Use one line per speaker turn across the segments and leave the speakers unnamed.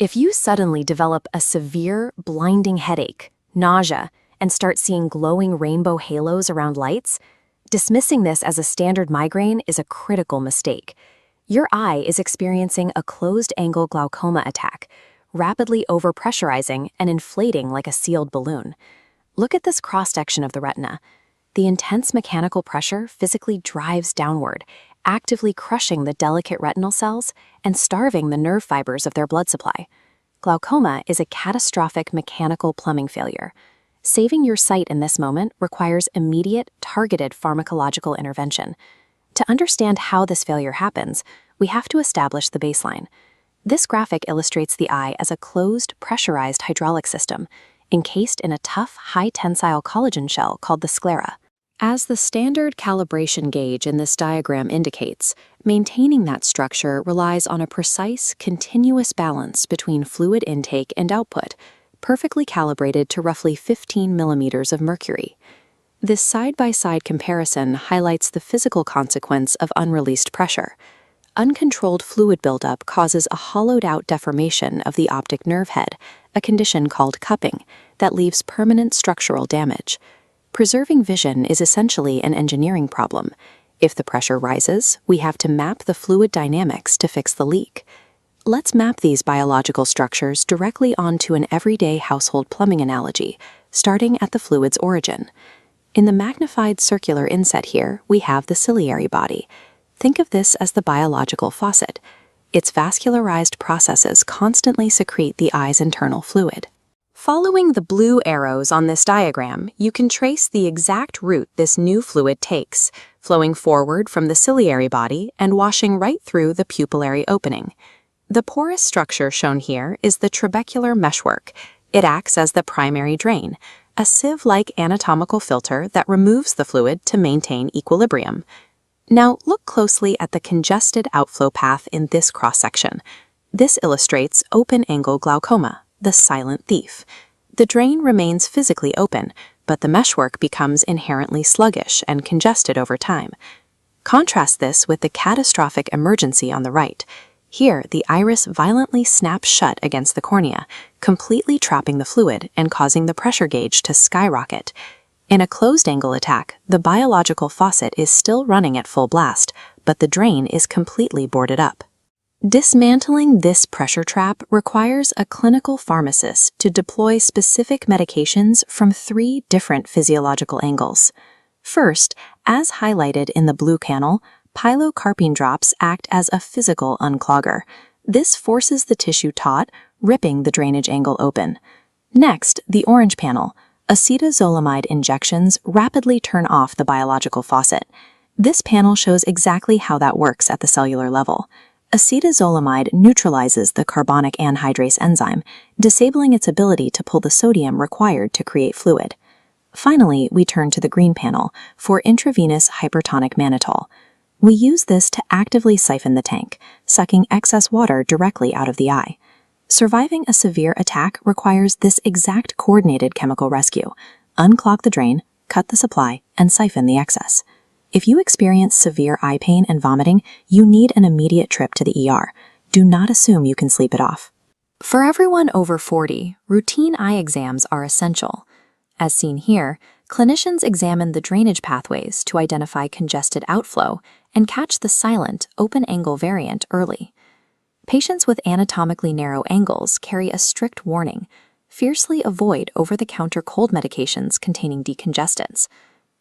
If you suddenly develop a severe, blinding headache, nausea, and start seeing glowing rainbow halos around lights, dismissing this as a standard migraine is a critical mistake. Your eye is experiencing a closed-angle glaucoma attack, rapidly overpressurizing and inflating like a sealed balloon. Look at this cross-section of the retina. The intense mechanical pressure physically drives downward, actively crushing the delicate retinal cells and starving the nerve fibers of their blood supply. Glaucoma is a catastrophic mechanical plumbing failure. Saving your sight in this moment requires immediate, targeted pharmacological intervention. To understand how this failure happens, we have to establish the baseline. This graphic illustrates the eye as a closed, pressurized hydraulic system, encased in a tough, high-tensile collagen shell called the sclera. As the standard calibration gauge in this diagram indicates, maintaining that structure relies on a precise, continuous balance between fluid intake and output, perfectly calibrated to roughly 15 millimeters of mercury. This side-by-side comparison highlights the physical consequence of unreleased pressure. Uncontrolled fluid buildup causes a hollowed-out deformation of the optic nerve head, a condition called cupping, that leaves permanent structural damage. Preserving vision is essentially an engineering problem. If the pressure rises, we have to map the fluid dynamics to fix the leak. Let's map these biological structures directly onto an everyday household plumbing analogy, starting at the fluid's origin. In the magnified circular inset here, we have the ciliary body. Think of this as the biological faucet. Its vascularized processes constantly secrete the eye's internal fluid. Following the blue arrows on this diagram, you can trace the exact route this new fluid takes, flowing forward from the ciliary body and washing right through the pupillary opening. The porous structure shown here is the trabecular meshwork. It acts as the primary drain, a sieve-like anatomical filter that removes the fluid to maintain equilibrium. Now look closely at the congested outflow path in this cross-section. This illustrates open-angle glaucoma, the silent thief. The drain remains physically open, but the meshwork becomes inherently sluggish and congested over time. Contrast this with the catastrophic emergency on the right. Here, the iris violently snaps shut against the cornea, completely trapping the fluid and causing the pressure gauge to skyrocket. In a closed-angle attack, the biological faucet is still running at full blast, but the drain is completely boarded up. Dismantling this pressure trap requires a clinical pharmacist to deploy specific medications from 3 different physiological angles. First, as highlighted in the blue panel, pilocarpine drops act as a physical unclogger. This forces the tissue taut, ripping the drainage angle open. Next, the orange panel. Acetazolamide injections rapidly turn off the biological faucet. This panel shows exactly how that works at the cellular level. Acetazolamide neutralizes the carbonic anhydrase enzyme, disabling its ability to pull the sodium required to create fluid. Finally, we turn to the green panel for intravenous hypertonic mannitol. We use this to actively siphon the tank, sucking excess water directly out of the eye. Surviving a severe attack requires this exact coordinated chemical rescue: unclog the drain, cut the supply, and siphon the excess. If you experience severe eye pain and vomiting, you need an immediate trip to the ER. Do not assume you can sleep it off. For everyone over 40, routine eye exams are essential. As seen here, clinicians examine the drainage pathways to identify congested outflow and catch the silent, open-angle variant early. Patients with anatomically narrow angles carry a strict warning: fiercely avoid over-the-counter cold medications containing decongestants.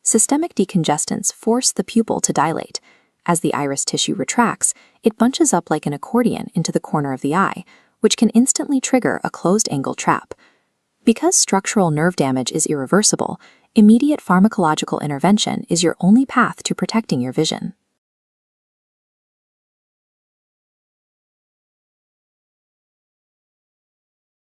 Systemic decongestants force the pupil to dilate. As the iris tissue retracts, it bunches up like an accordion into the corner of the eye, which can instantly trigger a closed-angle trap. Because structural nerve damage is irreversible, immediate pharmacological intervention is your only path to protecting your vision.